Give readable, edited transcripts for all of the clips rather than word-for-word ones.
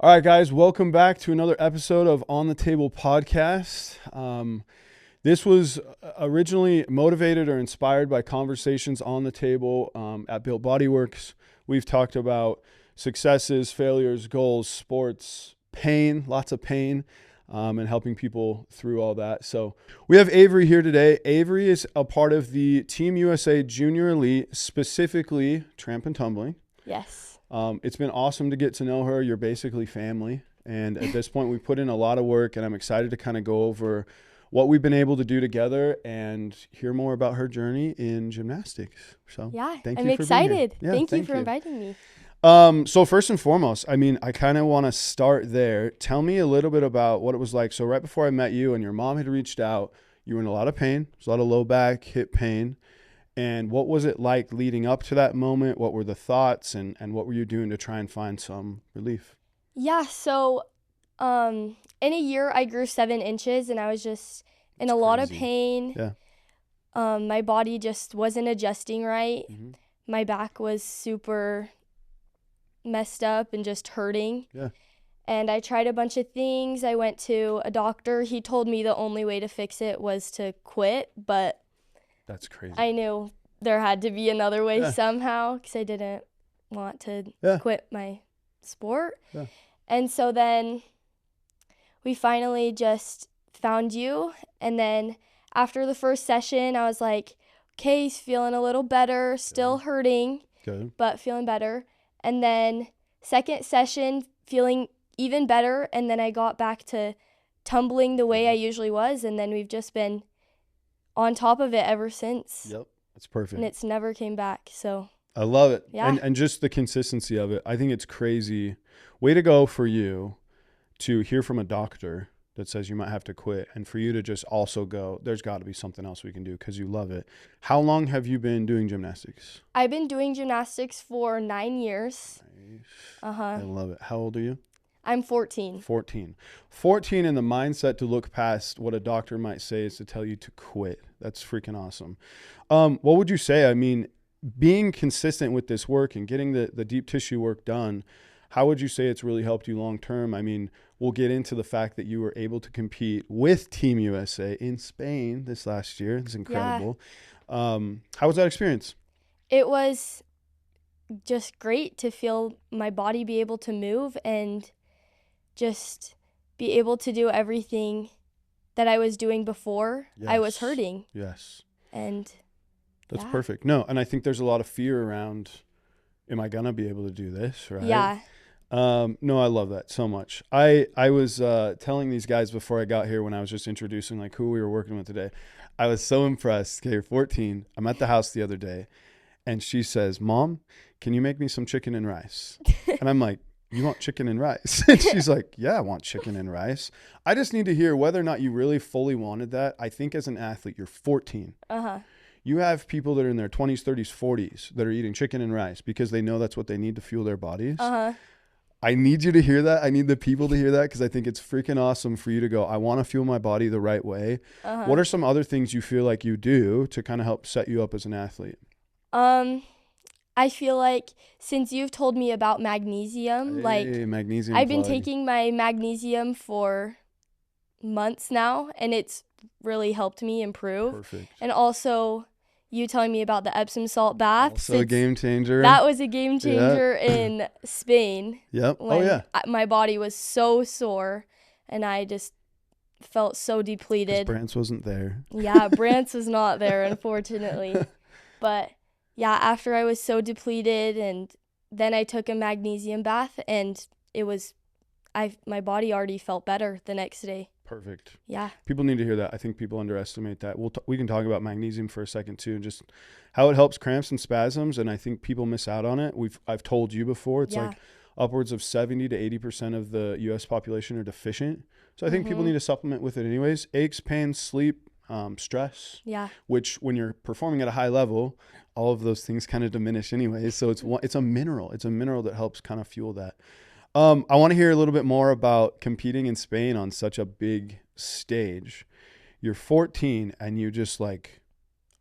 All right, guys, welcome back to another episode of On the Table podcast. This was originally motivated or inspired by conversations on the table at Built Body Works. We've talked about successes, failures, goals, sports, pain, lots of pain, and helping people through all that. So we have Avery here today. Avery is a part of the Team USA Junior Elite, specifically tramp and tumbling. Yes. It's been awesome to get to know her. You're basically family. And at this point, we've put in a lot of work, and I'm excited to kind of go over what we've been able to do together and hear more about her journey in gymnastics. So yeah, thank I'm you for excited. being here. Thank you for inviting me. So first and foremost, I kind of want to start there. Tell me a little bit about what it was like. So right before I met you and your mom had reached out, you were in a lot of pain. There's a lot of low back, hip pain. And what was it like leading up to that moment? What were the thoughts and what were you doing to try and find some relief? Yeah, so in a year I grew 7 inches and I was just in a lot of pain. Yeah. My body just wasn't adjusting right. Mm-hmm. My back was super messed up and just hurting. Yeah. And I tried a bunch of things. I went to a doctor. He told me the only way to fix it was to quit, but that's crazy. I knew there had to be another way somehow because I didn't want to quit my sport. Yeah. And so then we finally just found you. And then after the first session, I was like, okay, he's feeling a little better, still hurting, but feeling better. And then second session, feeling even better. And then I got back to tumbling the way I usually was. And then we've just been on top of it ever since. Yep, that's perfect. And it's never came back, so. I love it. Yeah. And just the consistency of it. I think it's crazy. Way to go for you to hear from a doctor that says you might have to quit and for you to just also go, there's got to be something else we can do because you love it. How long have you been doing gymnastics? I've been doing gymnastics for 9 years. Nice. Uh-huh. I love it. How old are you? I'm 14. 14. 14 and the mindset to look past what a doctor might say is to tell you to quit. That's freaking awesome. What would you say? I mean, being consistent with this work and getting the deep tissue work done, how would you say it's really helped you long term? I mean, we'll get into the fact that you were able to compete with Team USA in Spain this last year. It's incredible. Yeah. How was that experience? It was just great to feel my body be able to move and just be able to do everything that I was doing before I was hurting. Yes. And that's perfect. No, and I think there's a lot of fear around, am I going to be able to do this, right? Yeah. No, I love that so much. I was telling these guys before I got here when I was just introducing like who we were working with today. I was so impressed. Okay, you're 14. I'm at the house the other day and she says, Mom, can you make me some chicken and rice? And I'm like, you want chicken and rice? And she's like, yeah, I want chicken and rice. I just need to hear whether or not you really fully wanted that. I think as an athlete, you're 14. Uh-huh. You have people that are in their 20s, 30s, 40s that are eating chicken and rice because they know that's what they need to fuel their bodies. Uh-huh. I need you to hear that. I need the people to hear that because I think it's freaking awesome for you to go, I want to fuel my body the right way. Uh-huh. What are some other things you feel like you do to kind of help set you up as an athlete? I feel like since you've told me about magnesium, magnesium I've been taking my magnesium for months now, and it's really helped me improve. Perfect. And also, you telling me about the Epsom salt baths. Also a game changer. That was a game changer in Spain. Yep. My body was so sore, and I just felt so depleted. Brant's wasn't there. Yeah, Brant's was not there, unfortunately. But yeah, after I was so depleted, and then I took a magnesium bath, and it was, my body already felt better the next day. Perfect. Yeah. People need to hear that. I think people underestimate that. We can talk about magnesium for a second too, and just how it helps cramps and spasms. And I think people miss out on it. I've told you before, it's like upwards of 70 to 80% of the U.S. population are deficient. So I think people need to supplement with it anyways. Aches, pains, sleep, stress. Yeah. Which when you're performing at a high level, all of those things kind of diminish anyways. So it's a mineral. It's a mineral that helps kind of fuel that. I want to hear a little bit more about competing in Spain on such a big stage. You're 14 and you just like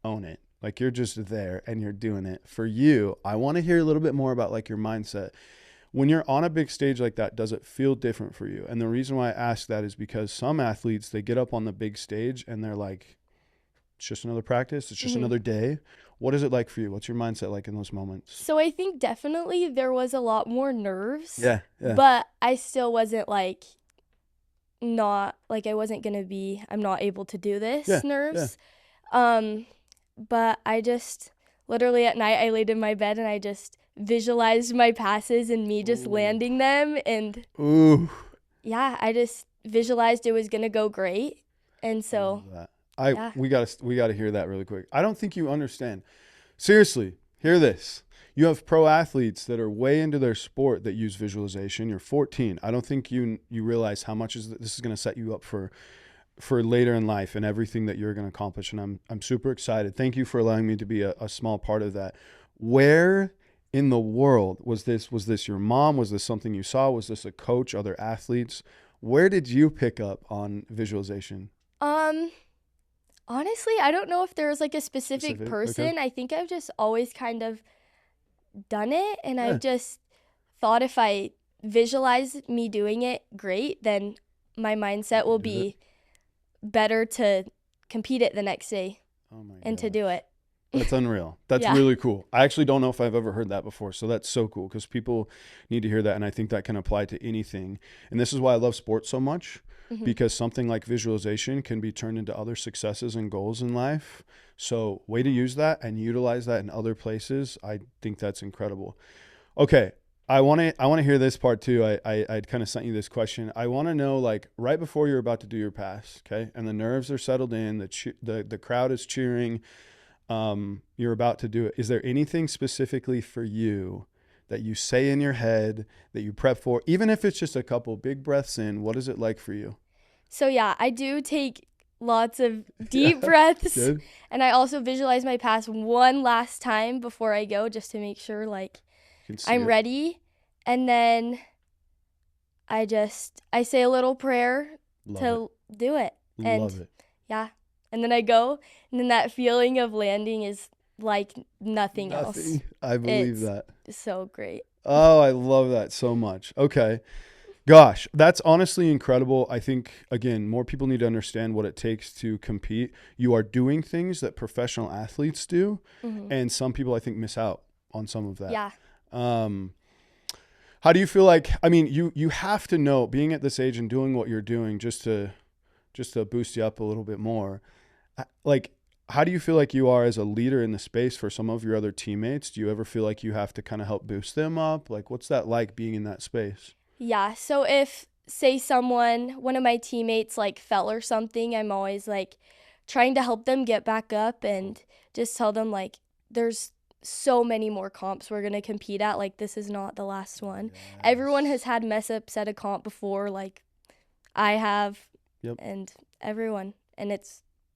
own it. Like you're just there and you're doing it. For you, I want to hear a little bit more about like your mindset. When you're on a big stage like that, does it feel different for you? And the reason why I ask that is because some athletes, they get up on the big stage and they're like, it's just another practice. It's just another day. What is it like for you? What's your mindset like in those moments? So I think definitely there was a lot more nerves. Yeah. But I still wasn't like, not like I wasn't going to be, I'm not able to do this nerves. But I just literally at night, I laid in my bed and I just visualized my passes and me just landing them. And yeah, I just visualized it was going to go great. And so we gotta hear that really quick. I don't think you understand. Seriously, hear this. You have pro athletes that are way into their sport that use visualization. You're 14. I don't think you realize how much this is going to set you up for later in life and everything that you're going to accomplish. And I'm super excited. Thank you for allowing me to be a small part of that. Where in the world was this? Was this your mom? Was this something you saw? Was this a coach, other athletes? Where did you pick up on visualization? Honestly, I don't know if there was like a specific person. Okay. I think I've just always kind of done it, and I've just thought if I visualize me doing it great, then my mindset will be better to compete it the next day and to do it. That's unreal. That's really cool. I actually don't know if I've ever heard that before. So that's so cool because people need to hear that. And I think that can apply to anything. And this is why I love sports so much, because something like visualization can be turned into other successes and goals in life. So way to use that and utilize that in other places. I think that's incredible. Okay. I want to hear this part too. I kind of sent you this question. I want to know, like, right before you're about to do your pass, okay, and the nerves are settled in, the crowd is cheering, you're about to do it. Is there anything specifically for you that you say in your head that you prep for, even if it's just a couple big breaths in? What is it like for you? So yeah, I do take lots of deep breaths. Good. And I also visualize my pass one last time before I go, just to make sure like I'm ready. And then I say a little prayer to do it. Love it. Yeah. And then I go, and then that feeling of landing is like nothing else. I believe that. It's so great. Oh, I love that so much. Okay. Gosh, that's honestly incredible. I think, again, more people need to understand what it takes to compete. You are doing things that professional athletes do, and some people, I think, miss out on some of that. Yeah. How do you feel like, I mean, you have to know, being at this age and doing what you're doing just to boost you up a little bit more, like, how do you feel like you are as a leader in the space for some of your other teammates? Do you ever feel like you have to kind of help boost them up? Like, what's that like being in that space? Yeah. So if, say, one of my teammates like fell or something, I'm always like trying to help them get back up and just tell them like, there's so many more comps we're going to compete at. Like, this is not the last one. Yes. Everyone has had mess ups at a comp before, like I have, and everyone. And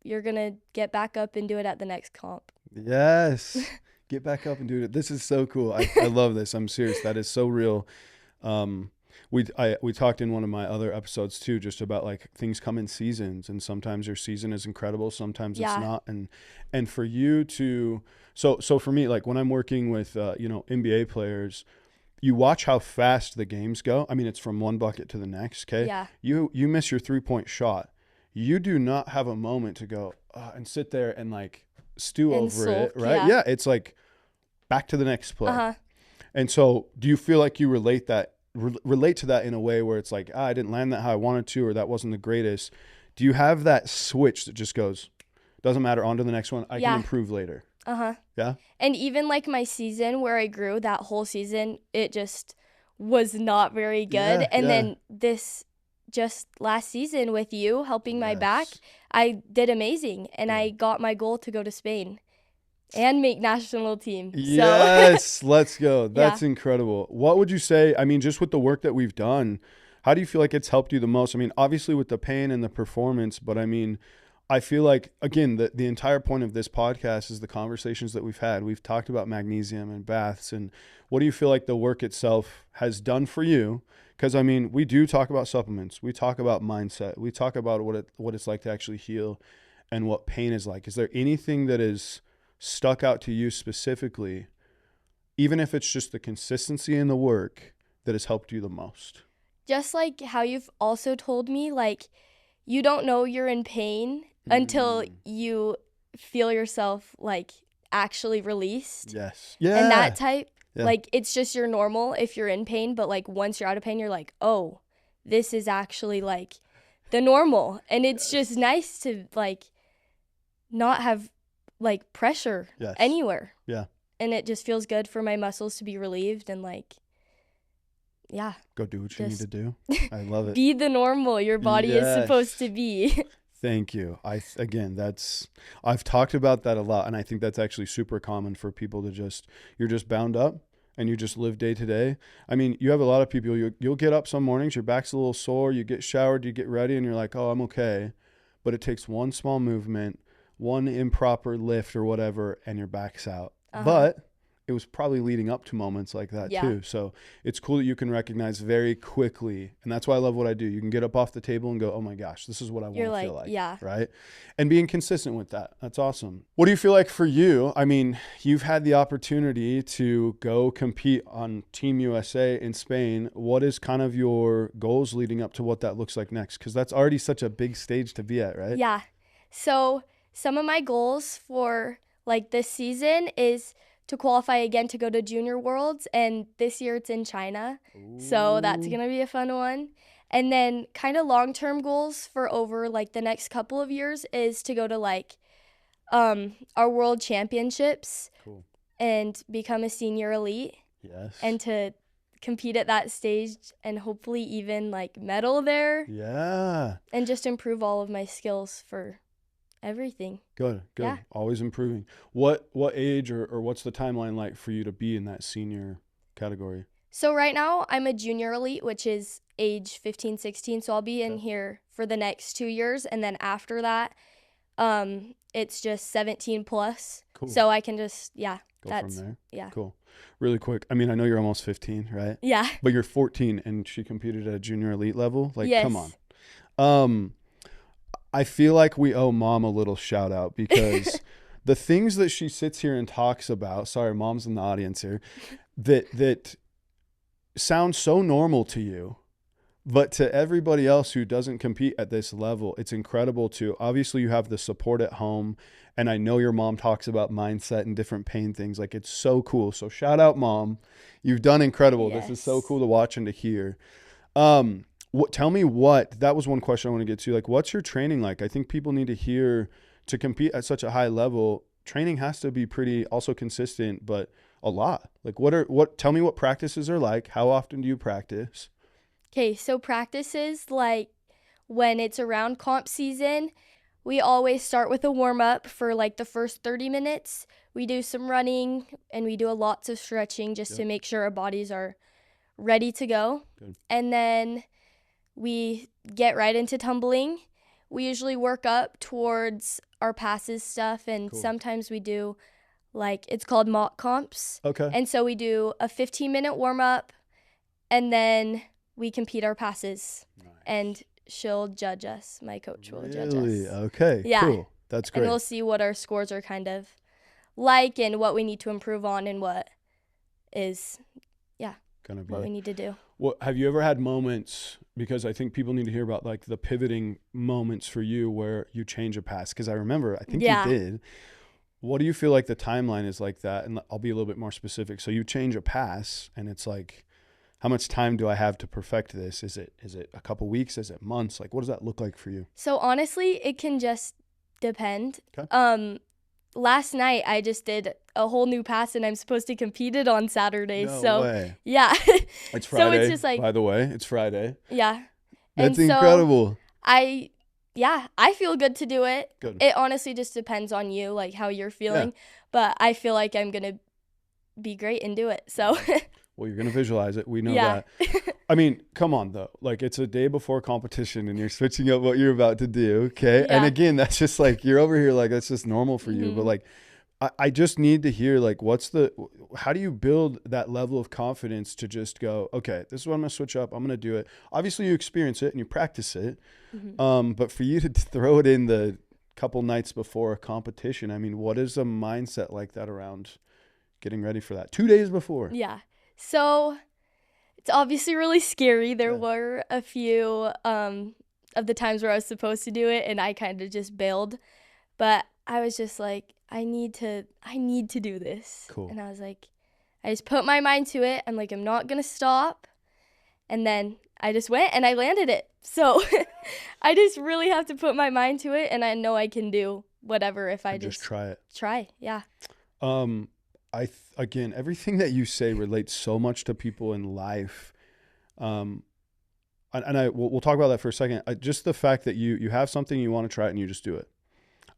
you're going to get back up and do it at the next comp. Yes. Get back up and do it. This is so cool. I love this. I'm serious. That is so real. We talked in one of my other episodes too, just about like things come in seasons, and sometimes your season is incredible, sometimes it's not. And for you to, so for me, like when I'm working with, NBA players, you watch how fast the games go. I mean, it's from one bucket to the next. Okay. Yeah. You miss your 3-point shot. You do not have a moment to go and sit there and like stew and over sulk, it. Right. Yeah. It's like back to the next play. And so do you feel like you relate to that in a way where it's like, I didn't land that how I wanted to, or that wasn't the greatest? Do you have that switch that just goes, doesn't matter, on to the next one, I can improve later? Yeah. And even like my season where I grew, that whole season, it just was not very good. Then this just last season with you helping my back, I did amazing, and I got my goal to go to Spain and make national team. Yes, let's go. That's incredible. What would you say, I mean, just with the work that we've done, how do you feel like it's helped you the most? I mean, obviously with the pain and the performance, but I mean, I feel like, again, the entire point of this podcast is the conversations that we've had. We've talked about magnesium and baths, and what do you feel like the work itself has done for you? Because, I mean, we do talk about supplements. We talk about mindset. We talk about what it's like to actually heal and what pain is like. Is there anything that is stuck out to you specifically, even if it's just the consistency in the work that has helped you the most? Just like how you've also told me, like, you don't know you're in pain until you feel yourself, like, actually released. Yes. Yeah. And that type, like, it's just your normal if you're in pain, but, like, once you're out of pain, you're like, oh, this is actually, like, the normal. And it's just nice to, like, not have, like, pressure anywhere. Yeah. And it just feels good for my muscles to be relieved and, like, yeah. Go do what you need to do. I love it. Be the normal your body is supposed to be. Thank you. I've talked about that a lot, and I think that's actually super common for people to you're just bound up and you just live day to day. I mean, you have a lot of people, you'll get up some mornings, your back's a little sore, you get showered, you get ready, and you're like, oh, I'm okay. But it takes one small movement, one improper lift or whatever, and your back's out. But it was probably leading up to moments like that too. So it's cool that you can recognize very quickly. And that's why I love what I do. You can get up off the table and go, oh my gosh, this is what I want to feel like. Yeah. Right. And being consistent with that. That's awesome. What do you feel like for you? I mean, you've had the opportunity to go compete on Team USA in Spain. What is kind of your goals leading up to what that looks like next? Because that's already such a big stage to be at, right? Yeah. So some of my goals for like this season is to qualify again to go to Junior Worlds, and this year it's in China. Ooh. So that's going to be a fun one. And then kind of long-term goals for over like the next couple of years is to go to like our world championships and become a senior elite. Yes. And to compete at that stage and hopefully even like medal there. Yeah. And just improve all of my skills for everything. Good. Yeah. Always improving. What age or what's the timeline like for you to be in that senior category? So right now I'm a junior elite, which is age 15, 16. So I'll be in here for the next 2 years. And then after that, it's just 17 plus. Cool. So I can just, go from there. Yeah. Cool. Really quick. I mean, I know you're almost 15, right? Yeah. But you're 14 and she competed at a junior elite level. Like, come on. I feel like we owe mom a little shout out because the things that she sits here and talks about, sorry, mom's in the audience here, that sound so normal to you, but to everybody else who doesn't compete at this level, it's incredible to, obviously you have the support at home. And I know your mom talks about mindset and different pain things. Like, it's so cool. So shout out, mom. You've done incredible. Yes. This is so cool to watch and to hear. Tell me that was one question I want to get to. Like, what's your training like? I think people need to hear, to compete at such a high level, training has to be pretty also consistent, but a lot. Like, tell me what practices are like. How often do you practice? Okay, so practices, like when it's around comp season, we always start with a warm up for like the first 30 minutes. We do some running and we do lots of stretching just to make sure our bodies are ready to go. Good. And then we get right into tumbling. We usually work up towards our passes stuff, and sometimes we do, like, it's called mock comps. Okay. And so we do a 15-minute warm-up, and then we compete our passes. Nice. And she'll judge us. My coach will judge us. Really? Okay, cool. That's great. And we'll see what our scores are kind of like and what we need to improve on and what is, what we need to do. Well, have you ever had moments, because I think people need to hear about like the pivoting moments for you where you change a pass? Because I remember, I think you did. What do you feel like the timeline is like that? And I'll be a little bit more specific. So you change a pass and it's like, how much time do I have to perfect this? Is it a couple weeks? Is it months? Like, what does that look like for you? So honestly, it can just depend. Okay. Last night I just did a whole new pass and I'm supposed to compete it on Saturday. No way. Yeah. It's Friday. So it's just like, by the way, it's Friday. Yeah. That's incredible. I feel good to do it. Good. It honestly just depends on you, like how you're feeling. Yeah. But I feel like I'm going to be great and do it. So. Well, you're going to visualize it. We know that. I mean, come on, though. Like, it's a day before competition and you're switching up what you're about to do, okay? Yeah. And again, that's just like, you're over here like, that's just normal for you. But like, I just need to hear, like, how do you build that level of confidence to just go, okay, this is what I'm going to switch up. I'm going to do it. Obviously, you experience it and you practice it. But for you to throw it in the couple nights before a competition, I mean, what is a mindset like that around getting ready for that? 2 days before? Yeah. So it's obviously really scary. There were a few of the times where I was supposed to do it and I kind of just bailed. But I was just like, I need to do this. Cool. And I was like, I just put my mind to it. I'm like, I'm not going to stop. And then I just went and I landed it. So I just really have to put my mind to it. And I know I can do whatever if I just try it. Try, yeah. Again, everything that you say relates so much to people in life. We'll talk about that for a second. Just the fact that you have something, you want to try it, and you just do it.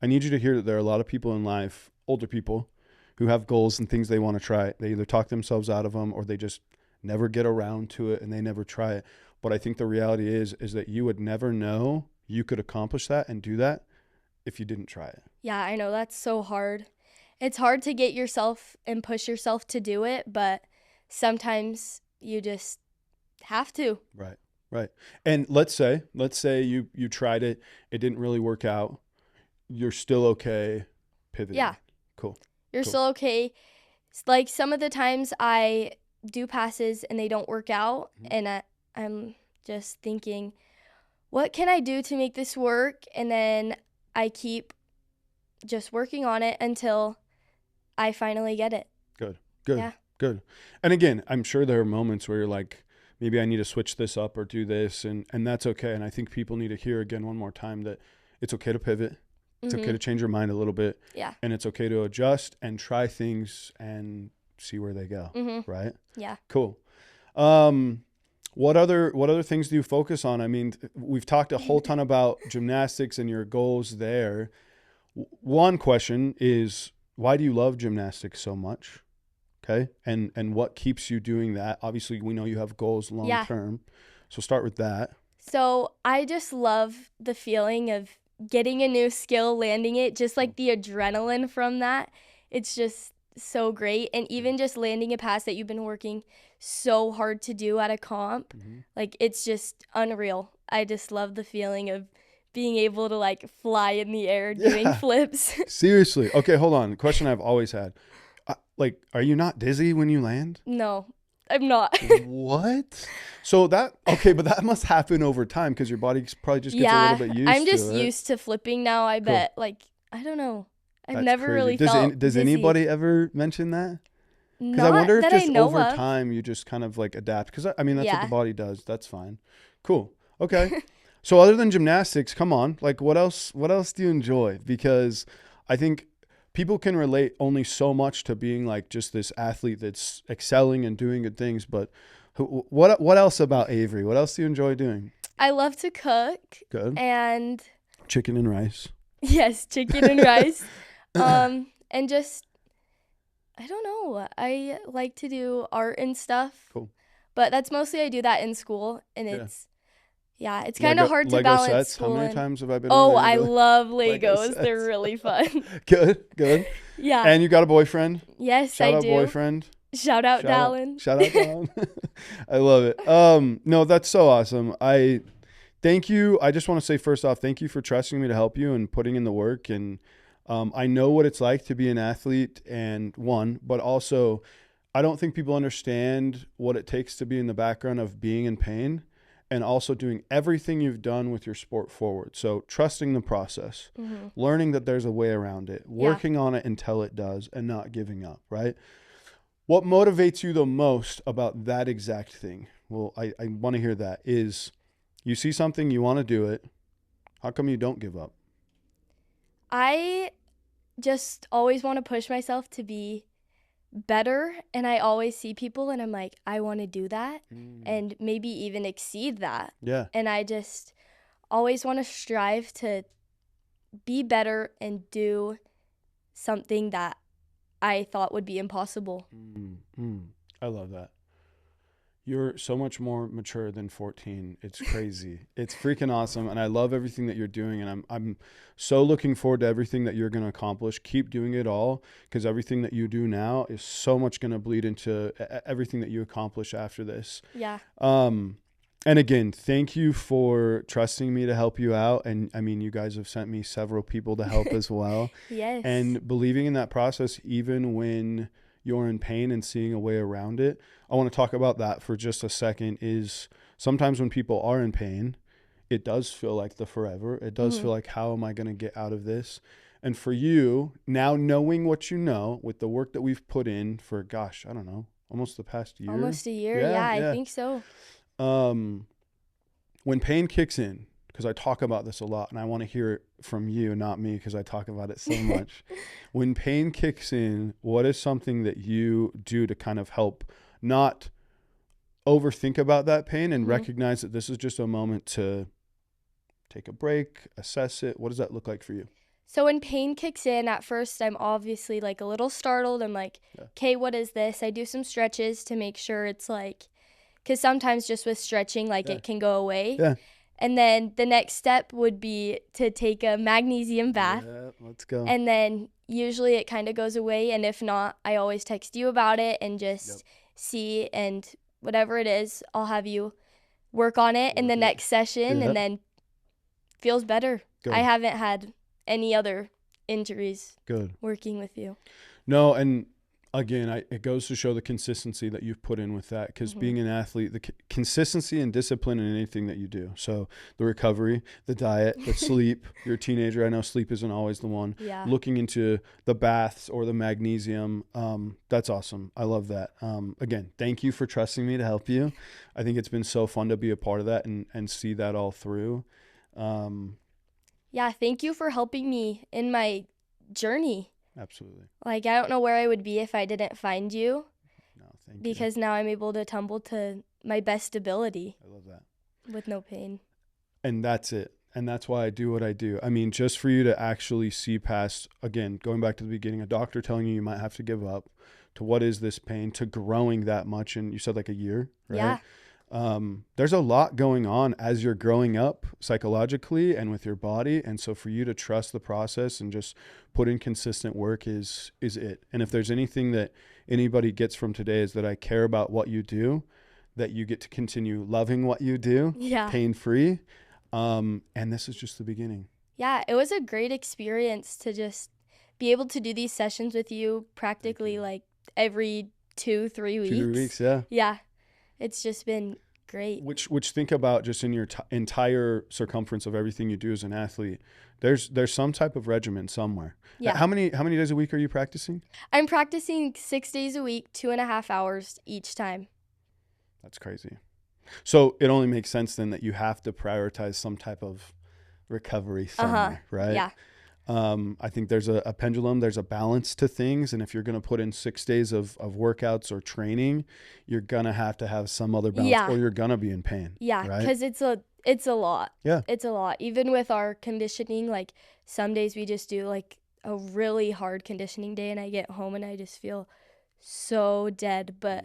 I need you to hear that there are a lot of people in life, older people, who have goals and things they want to try. They either talk themselves out of them or they just never get around to it and they never try it. But I think the reality is that you would never know you could accomplish that and do that if you didn't try it. Yeah, I know. That's so hard. It's hard to get yourself and push yourself to do it, but sometimes you just have to. Right. And let's say you tried it, it didn't really work out. You're still okay pivoting. Yeah. Cool. You're still okay. It's like some of the times I do passes and they don't work out, and I'm just thinking, what can I do to make this work? And then I keep just working on it until I finally get it. Good. Yeah. Good. And again, I'm sure there are moments where you're like, maybe I need to switch this up or do this, and that's okay. And I think people need to hear again one more time that it's okay to pivot. It's okay to change your mind a little bit. Yeah. And it's okay to adjust and try things and see where they go. Right? Yeah. Cool. What other things do you focus on? I mean, we've talked a whole ton about gymnastics and your goals there. One question is, why do you love gymnastics so much? Okay. And what keeps you doing that? Obviously, we know you have goals long term. So start with that. So I just love the feeling of getting a new skill, landing it, just like the adrenaline from that. It's just so great. And even just landing a pass that you've been working so hard to do at a comp, like it's just unreal. I just love the feeling of being able to like fly in the air doing flips. Seriously. Okay, hold on. The question I've always had. Are you not dizzy when you land? No, I'm not. What? So but that must happen over time because your body probably just gets a little bit used to it. I'm just used to flipping now, I bet. Like, I don't know. I've never crazy. really felt Does dizzy. anybody ever mention that? Because I wonder if just over time you just kind of like adapt. Because I mean, that's what the body does. That's fine. Cool. Okay. So other than gymnastics, come on. Like what else do you enjoy? Because I think people can relate only so much to being like just this athlete that's excelling and doing good things. But what else about Avery? What else do you enjoy doing? I love to cook. Good. And chicken and rice. Yes, chicken and rice. And just, I don't know. I like to do art and stuff. Cool. But that's mostly I do that in school, and it's kind of hard to Lego balance sets. school. How many times have I been? Oh, I love Legos. They're really fun. Good. Yeah. And you got a boyfriend? Yes, I do. Shout out boyfriend. Shout out Dallin. Shout out Dallin. I love it. No, that's so awesome. Thank you. I just want to say first off, thank you for trusting me to help you and putting in the work. And I know what it's like to be an athlete but also I don't think people understand what it takes to be in the background of being in pain and also doing everything you've done with your sport forward. So trusting the process, learning that there's a way around it, working on it until it does, and not giving up, right? What motivates you the most about that exact thing? Well, I want to hear that is you see something, you want to do it. How come you don't give up? I just always want to push myself to be better, and I always see people and I'm like, I want to do that and maybe even exceed that. Yeah. And I just always want to strive to be better and do something that I thought would be impossible. I love that. You're so much more mature than 14. It's crazy. It's freaking awesome. And I love everything that you're doing. And I'm so looking forward to everything that you're going to accomplish. Keep doing it all, because everything that you do now is so much going to bleed into everything that you accomplish after this. Yeah. And again, thank you for trusting me to help you out. And I mean, you guys have sent me several people to help as well. Yes. And believing in that process, even when you're in pain and seeing a way around it. I want to talk about that for just a second. Is sometimes when people are in pain, it does feel like the forever. It does feel like, how am I going to get out of this? And for you, now knowing what you know with the work that we've put in for, gosh, I don't know, almost the past year. Almost a year. Yeah, I think so. When pain kicks in, because I talk about this a lot and I want to hear it from you, not me, because I talk about it so much. When pain kicks in, what is something that you do to kind of help not overthink about that pain and recognize that this is just a moment to take a break, assess it? What does that look like for you? So when pain kicks in, at first I'm obviously like a little startled. I'm like, okay, what is this? I do some stretches to make sure it's like, because sometimes just with stretching, like it can go away. Yeah. And then the next step would be to take a magnesium bath. Yeah, let's go. And then usually it kind of goes away. And if not, I always text you about it and just see, and whatever it is, I'll have you work on it in the next session and then feels better. Good. I haven't had any other injuries working with you. No, and again, it goes to show the consistency that you've put in with that, because being an athlete, the consistency and discipline in anything that you do. So the recovery, the diet, the sleep. You're a teenager. I know sleep isn't always the one. Yeah. Looking into the baths or the magnesium. That's awesome. I love that. Again, thank you for trusting me to help you. I think it's been so fun to be a part of that and see that all through. Yeah, thank you for helping me in my journey. Absolutely. Like, I don't know where I would be if I didn't find you. No, thank you. Because now I'm able to tumble to my best ability. I love that. With no pain. And that's it. And that's why I do what I do. I mean, just for you to actually see past, again, going back to the beginning, a doctor telling you might have to give up, to what is this pain, to growing that much. And you said like a year, right? Yeah. There's a lot going on as you're growing up psychologically and with your body. And so for you to trust the process and just put in consistent work is it. And if there's anything that anybody gets from today, is that I care about what you do, that you get to continue loving what you do, pain-free. And this is just the beginning. Yeah, it was a great experience to just be able to do these sessions with you practically like every 2-3 weeks. 2 weeks, yeah. Yeah. It's just been great. Which think about just in your entire circumference of everything you do as an athlete, there's some type of regimen somewhere. Yeah. How many days a week are you practicing? I'm practicing 6 days a week, 2.5 hours each time. That's crazy. So it only makes sense then that you have to prioritize some type of recovery somewhere, right? Yeah. I think there's a pendulum, there's a balance to things. And if you're going to put in 6 days of workouts or training, you're going to have some other balance or you're going to be in pain. Yeah. Right? Because it's a lot. Yeah. It's a lot. Even with our conditioning, like some days we just do like a really hard conditioning day and I get home and I just feel so dead. But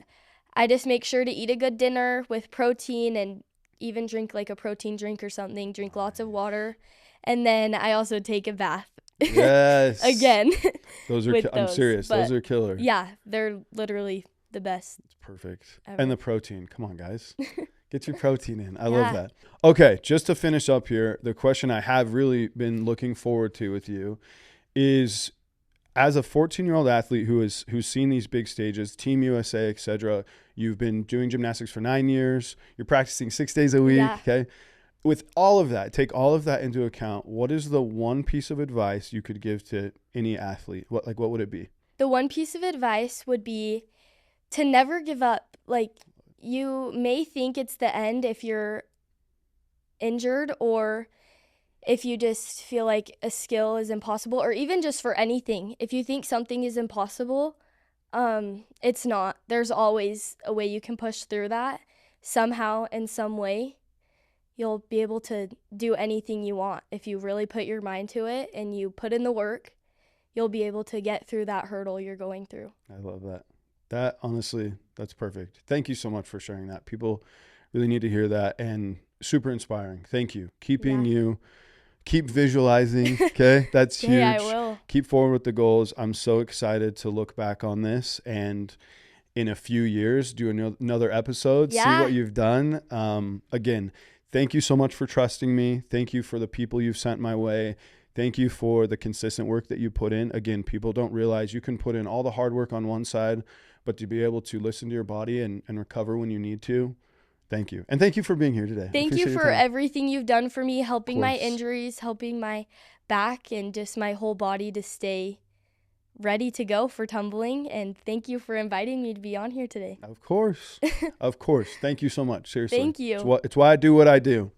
I just make sure to eat a good dinner with protein and even drink like a protein drink or something, drink lots of water. And then I also take a bath. Yes. Again. Those are, I'm serious. Those are killer. Yeah. They're literally the best. It's perfect. Ever. And the protein. Come on, guys. Get your protein in. I love that. Okay. Just to finish up here, the question I have really been looking forward to with you is, as a 14-year-old athlete who's seen these big stages, Team USA, etc., you've been doing gymnastics for 9 years. You're practicing 6 days a week. Yeah. Okay. With all of that, take all of that into account. What is the one piece of advice you could give to any athlete? What would it be? The one piece of advice would be to never give up. Like, you may think it's the end if you're injured or if you just feel like a skill is impossible, or even just for anything. If you think something is impossible, it's not. There's always a way you can push through that somehow, in some way. You'll be able to do anything you want. If you really put your mind to it and you put in the work, you'll be able to get through that hurdle you're going through. I love that. That, honestly, that's perfect. Thank you so much for sharing that. People really need to hear that, and super inspiring. Thank you. Keep visualizing. Okay. That's huge. Yeah, I will. Keep forward with the goals. I'm so excited to look back on this and in a few years do another episode, see what you've done. Again, thank you so much for trusting me. Thank you for the people you've sent my way. Thank you for the consistent work that you put in. Again, people don't realize you can put in all the hard work on one side, but to be able to listen to your body and recover when you need to. Thank you. And thank you for being here today. Thank you for everything you've done for me, helping my injuries, helping my back and just my whole body to stay ready to go for tumbling. And thank you for inviting me to be on here today. Of course. Of course. Thank you so much. Seriously. Thank you. It's why I do what I do.